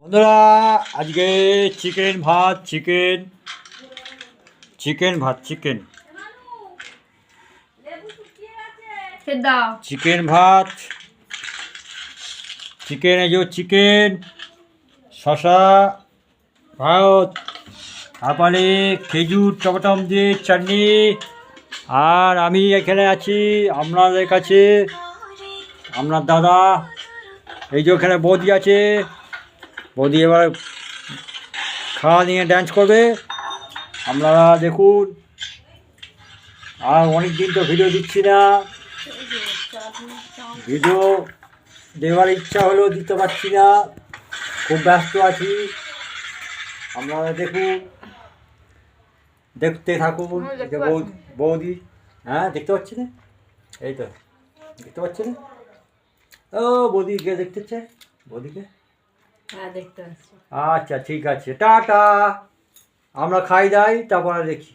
বন্ধুরা আজকে চিকেন ভাত চিকেন ভাত চিকেন এই যে চিকেন শশা ভাত তারপরে খেজুর টমাটম দিয়ে চাটনি। আর আমি এখানে আছি আপনাদের কাছে, আপনার দাদা। এই যে ওখানে বৌদি আছে, বৌদি এবার খাওয়া নিয়ে ড্যান্স করবে, আপনারা দেখুন। আর অনেক দিন তো ভিডিও দিচ্ছি না, ভিডিও দেওয়ার ইচ্ছা হলেও দিতে পারছি না, খুব ব্যস্ত আছি। আপনারা দেখুন, দেখতে থাকুন। যে বৌদি, হ্যাঁ দেখতে পাচ্ছি না, এই তো দেখতে পাচ্ছি না। ও বৌদিকে দেখতে চাই, বৌদিকে হ্যাঁ দেখতে পাচ্ছি। আচ্ছা ঠিক আছে, টাটা। আমরা খাই দাই তারপরে দেখি।